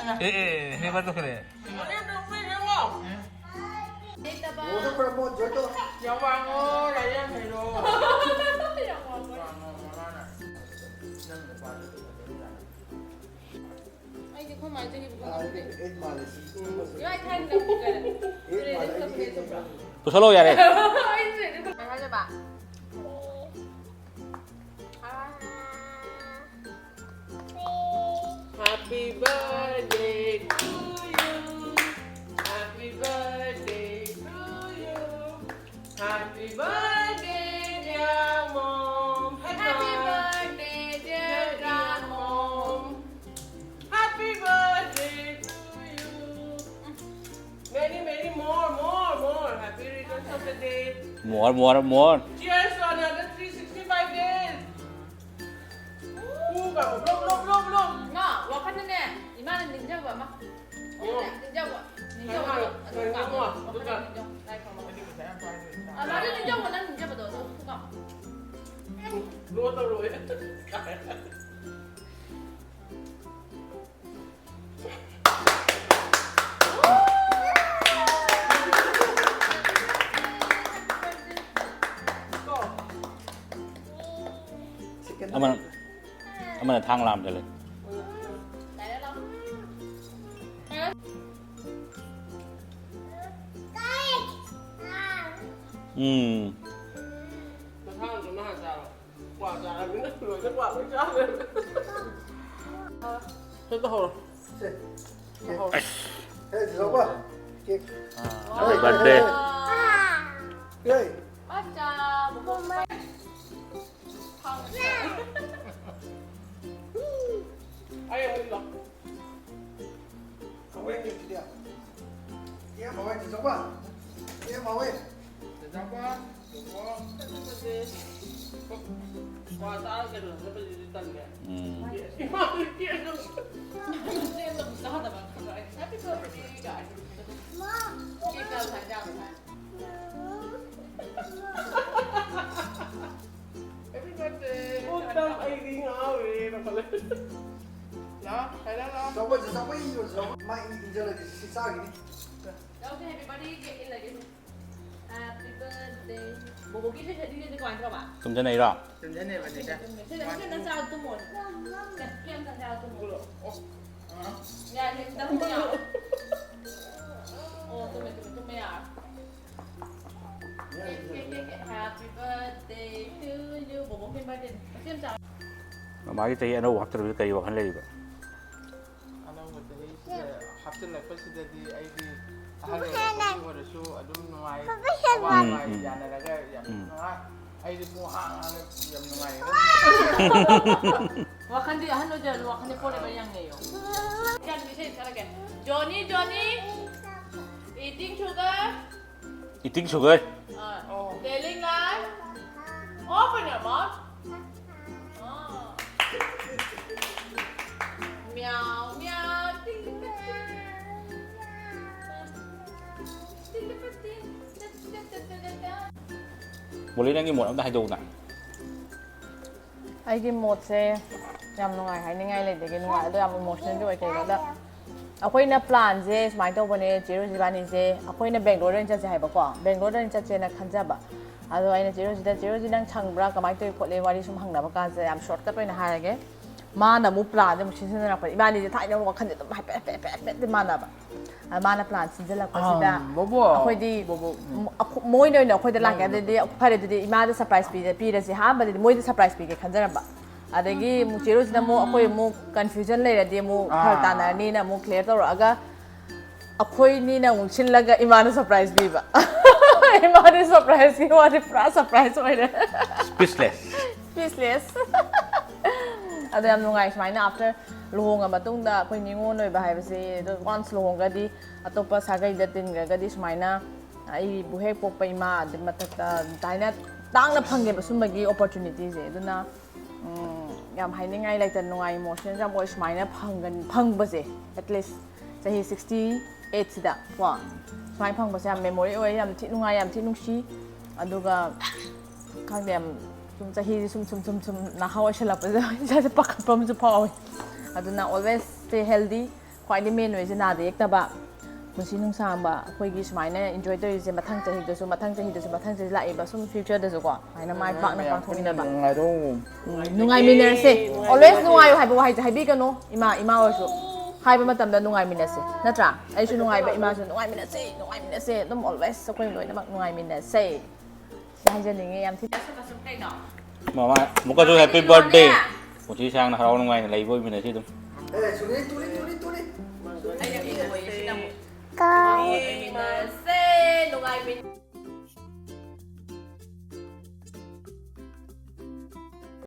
해봐도 그래. 모두 promote 저도. 영광어 라이언 해로. 이제 그만 저기 아, 이게 8 마레시. 이거 타는 거 그래. 8 마레시. 또 설로 야래. 하지 마. Happy birthday to you. Happy birthday to you. Happy birthday, dear mom. Happy birthday dear grandmom. Happy birthday to you. Many, many more. Happy returns of the day. More. Cheers to another 365 days. Belum. 나 와카는네 이만은 ninja 봐 막. ninja 봐. ninja 봐. 아 나도 ninja 봐. 난 ninja 봐. 너 후가. Luto. Aman thang làm cho lên. Đấy đó. Nó thang cho nó hàng sao? Quả trà là miếng đất người rất quả với trà lên. Thế thôi. Hey, Zoba. Cake. Happy birthday. Hey. 맞자. 뭐 말. Ai em đi rồi. Không biết gì đi ạ. Em bảo anh thì Zoba. Em bảo anh. Sao quá? Đừng có. Quả trà cái đường nó bị đi tận kìa. Kia nó. Em 너무 이상하다 막. Happy birthday guys. 이거 단장. Happy birthday. Utang ay di nga eh. Ya, kaya na. Zoba thì Zoba ý rồi Zoba. Mai giờ là thì sao vậy? Okay, everybody get in like this. Happy birthday. Bobok ini jadi dia kuat ke apa? Tum chân này đó. Tum chân này vậy đấy. Saya nak saya tu mon. Kiam saya tu mon. Ya, ni dah punya. Oh, tu ya. Happy birthday to you. Bobok ni birthday. Kiam saya. Magi tahi ano waktu itu kayu wakan lagi ba. Ano mo hapsilꯂꯛꯄꯁꯤꯗꯗꯤ ꯑꯩꯗꯤ ꯑꯍꯜ ꯑꯣꯏꯔꯁꯨ ꯑꯗꯨꯝ ꯅꯨꯡꯉꯥꯏ ꯑꯋꯥꯕ ꯌꯥꯅꯔꯒ ꯌꯥꯝ ꯅꯨꯡꯉꯥꯏ ꯑꯩꯗꯤ ꯄꯨꯡ ꯍꯥꯡꯉꯒ ꯌꯥꯝ ꯅꯨꯡꯉꯥꯏ wakandi ahal lo jalan wakandi pole bayang neyo. Kan bisa sarake. Johnny, eating sugar. Telling lies. Open your mouth. Meow. Ting. Boleh lagi một ông ta hay dùng nè. ꯑꯩꯒꯤ ꯃꯣꯠꯁꯦ ꯌꯥꯝ ꯅꯨꯡꯉꯥꯏ ꯍꯥꯏꯅꯤꯡꯉꯥꯏ ꯂꯩꯇꯦ ꯅꯨꯡꯉꯥꯏ ꯑꯗꯣ ꯌꯥꯝ ꯏꯃꯣꯁꯅꯦꯜ ꯑꯣꯏ ꯀꯩꯅꯣꯗ ꯑꯩꯈꯣꯏꯅ ꯄ꯭ꯂꯥꯟꯁꯦ ꯁꯨꯃꯥꯏꯅ ꯇꯧꯕꯅꯦ ꯆꯦ ꯔꯣꯖꯤꯕꯥꯅꯤꯁꯦ ꯑꯩꯈꯣꯏꯅ ꯕꯦꯡꯒ꯭ꯂꯣꯔꯗ ꯑꯣꯏꯅ ꯆꯠꯁꯦ ꯍꯥꯏꯕꯀꯣ ꯕꯦꯡꯒ꯭ꯂꯣꯔꯗ ꯑꯣꯏꯅ ꯆꯠꯁꯦꯅ ꯈꯟꯖꯕ ꯑꯗꯣ ꯑꯩꯅ ꯆꯦ ꯔꯣꯖꯤ ꯅꯪ ꯁꯪꯕ꯭ꯔꯥ ꯀꯃꯥꯏꯅ ꯇꯧꯏ ꯈꯣꯠꯂꯤ ꯋꯥꯔꯤ ꯁꯨꯝ ꯍꯪꯅꯕ ꯀꯥꯟꯁꯤꯗ ꯌꯥꯝ ꯁꯣꯔꯠꯀꯠ ꯑꯣꯏꯅ ꯍꯥꯏꯔꯒꯦ ꯃꯥꯅ ꯑꯃꯨꯛ ꯄ꯭ꯂꯥꯟꯁꯦ ꯑꯃꯨꯛ ꯁꯤꯟꯖꯤꯟꯅꯔꯛꯄ ꯏꯕꯥꯅꯤꯁꯦ ꯊꯥꯏꯅ ꯋꯥꯈꯜꯁꯦ ꯑꯗꯨꯝ ꯍꯥꯏꯐꯦꯠ ꯃꯥꯟꯅꯕ ꯃꯥꯅ ꯄ꯭ꯂꯥꯟ ꯁꯤꯟꯖꯤꯜꯂꯛꯄꯁꯤꯗ ꯑꯩꯈꯣꯏꯗꯤ ꯃꯣꯏꯅ ꯑꯣꯏꯅ ꯑꯩꯈꯣꯏꯗ ꯂꯥꯛꯀꯦ ꯑꯗꯨꯗꯤ ꯐꯔꯦ ꯑꯗꯨꯗꯤ ꯏꯃꯥꯗ ꯁꯔꯄ꯭ꯔꯥꯏꯖ ꯄꯤꯔꯁꯤ ꯑꯍꯥꯟꯕꯗꯗꯤ ꯃꯣꯏꯗ ꯁꯔꯄ꯭ꯔꯥꯏꯖ ꯄꯤꯒꯦ ꯈꯟꯖꯔꯝꯕ ꯑꯗꯒꯤ ꯑꯃꯨꯛ ꯆꯦꯔꯣꯁꯤꯅ ꯑꯃꯨꯛ ꯑꯩꯈꯣꯏ ꯑꯃꯨꯛ ꯀꯟꯐ꯭ꯌꯨꯖꯟ ꯂꯩꯔꯗꯤ ꯑꯃꯨꯛ ꯐꯔꯛ ꯇꯥꯅꯔꯅꯤꯅ ꯑꯃꯨꯛ ꯀ꯭ꯂꯤꯌꯔ ꯇꯧꯔꯛꯑꯒ ꯑꯩꯈꯣꯏꯅꯤꯅ ꯑꯃꯨꯛ ꯁꯤꯜꯂꯒ ꯏꯃꯥꯅ ꯁꯔꯄ꯭ꯔꯥꯏꯖ ꯄꯤꯕ ꯏꯃꯥꯗꯤ ꯁꯔꯄ꯭ꯔꯥꯏꯖꯀꯤ ꯋꯥꯗꯤ ꯄꯨꯔꯥ ꯁꯔꯄ꯭ꯔꯥꯏꯖ ꯑꯣꯏꯔꯦ ꯁ꯭ꯄꯤꯁꯂꯦꯁ ꯑꯗꯣ ꯌꯥꯝ ꯅꯨꯡꯉꯥꯏ ꯁꯨꯃꯥꯏꯅ ꯑꯥꯐꯇꯔ ꯂꯨꯍꯣꯡꯉ ꯃꯇꯨꯡꯗ ꯑꯩꯈꯣꯏ ꯅꯤꯉꯣꯜ ꯑꯣꯏꯕ ꯍꯥꯏꯕꯁꯤ ꯑꯗꯣ ꯋꯥꯟꯁ ꯂꯨꯍꯣꯡꯒꯗꯤ ꯑꯇꯣꯞꯄ ꯁꯥꯒꯩꯗ ꯇꯤꯟꯈ꯭ꯔꯒꯗꯤ ꯁꯨꯃꯥꯏꯅ ꯑꯩꯕꯨ ꯍꯦꯛ ꯄꯣꯛꯄ ꯏꯃꯥ ꯑꯗꯨꯒꯤ ꯃꯊꯛꯇ ꯑꯗꯨꯃꯥꯏꯅ ꯇꯥꯡꯅ ꯐꯪꯉꯦꯕ ꯁꯨꯝꯕꯒꯤ ꯑꯣꯄꯣꯔꯆꯨꯅꯤꯇꯤꯁꯦ ꯑꯗꯨꯅ ꯌꯥꯝ ꯍꯥꯏꯅꯤꯡꯉꯥꯏ ꯂꯩꯇꯅ ꯅꯨꯡꯉꯥꯏ ꯏꯃꯣꯁꯅꯦꯜ ꯌꯥꯝ ꯑꯣꯏ ꯁꯨꯃꯥꯏꯅ ꯐꯪꯕꯁꯦ ꯑꯦꯠꯂꯤꯁ ꯆꯍꯤ 68ꯁꯤꯗ ꯀꯣ ꯁꯨꯃꯥꯏꯅ ꯐꯪꯕꯁꯦ ꯌꯥꯝ ꯃꯦꯃꯣꯔꯤ ꯑꯣꯏ ꯌꯥꯝ ꯊꯤ ꯅꯨꯡꯉꯥꯏ ꯌꯥꯝ ꯊꯤ ꯅꯨꯡꯁꯤ ꯑꯗꯨꯒ ꯈꯪꯗꯦ ꯌꯥꯝ ꯁꯨꯝ ꯆꯍꯤꯁꯦ ꯁꯨꯝ ꯅꯍꯥ ꯑꯣꯏꯁꯜꯂꯛꯄꯁꯤꯗ ꯏꯁꯥꯁꯦ ꯄꯥꯈꯠꯄ ꯑꯃꯁꯨ ꯐꯥꯎꯏ ꯑꯗꯨꯅ ꯑꯣꯜꯋꯦꯁ ꯁ꯭ꯇꯦ ꯍꯦꯜꯗꯤ ꯈ꯭ꯋꯥꯏꯗꯒꯤ ꯃꯦꯟ ꯑꯣꯏꯔꯤꯁꯦ ꯅꯥꯗ ꯌꯦꯛꯇꯕ ꯄꯨꯟꯁꯤ ꯅꯨꯡꯁꯥꯡꯕ ꯑꯩꯈꯣꯏꯒꯤ ꯁꯨꯃꯥꯏꯅ ꯏꯟꯖꯣꯏ ꯇꯧꯔꯤꯁꯦ ꯃꯊꯪ ꯆꯍꯤꯗꯁꯨ ꯃꯊꯪ ꯆꯍꯤ ꯂꯥꯛꯏꯕ ꯁꯨꯝ ꯐ꯭ꯌꯨꯆꯔꯗꯁꯨꯀꯣ ꯁꯨꯃꯥꯏꯅ ꯃꯥꯏ ꯄꯥꯛꯅ ꯄꯥꯡꯊꯣꯛꯃꯤꯟꯅꯕ ꯅꯨꯡꯉꯥꯏꯃꯤꯟꯅꯔꯁꯦ ꯑꯣꯜꯋꯦꯁ ꯅꯨꯡꯉꯥꯏꯌꯨ ꯍꯥꯏꯕ ꯋꯥꯍꯩꯁꯦ ꯍꯥꯏꯕꯤꯒꯅꯨ ꯏꯃꯥ ꯑꯣꯏꯔꯁꯨ ꯍꯥꯏꯕ ꯃꯇꯝꯗ ꯅꯨꯡꯉꯥꯏꯃꯤꯟꯅꯁꯦ ꯅꯠꯇ꯭ꯔꯥ ꯑꯩꯁꯨ ꯅꯨꯡꯉꯥꯏꯕ ꯏꯃꯥꯁꯨ ꯅꯨꯡꯉꯥꯏꯃꯤꯟꯅꯁꯦ ꯑꯗꯨꯝ ꯑꯣꯜꯋꯦꯁ ꯑꯩꯈꯣꯏ ꯂꯣꯏꯅꯃꯛ ꯅꯨꯡꯉꯥꯏꯃꯤꯟꯅꯁꯦ ꯁꯤ ꯍꯥꯏꯖꯅꯤꯡꯉꯤ ꯌꯥꯝ ꯊꯤꯅ ꯀꯩꯅꯣ ꯃꯃꯥ ꯑꯃꯨꯛꯀꯁꯨ ꯍꯦꯄꯤ ꯕꯥꯔꯊꯗꯦ ꯄꯨꯟꯁꯤ ꯁꯥꯡꯅ ꯍꯔꯥꯎ ꯅꯨꯡꯉꯥꯏꯅ ꯂꯩꯕ ꯑꯣꯏꯃꯤꯟꯅꯁꯤ ꯑꯗꯨꯝ ꯑꯩꯅ ꯏꯕ ꯋꯥꯔꯤꯁꯤꯅ ꯑꯃꯨꯛ ꯅꯨꯡꯉꯥꯏꯃꯤꯟꯅꯁꯦ ꯅꯨꯡꯉꯥꯏꯃꯤꯟꯅꯁꯦ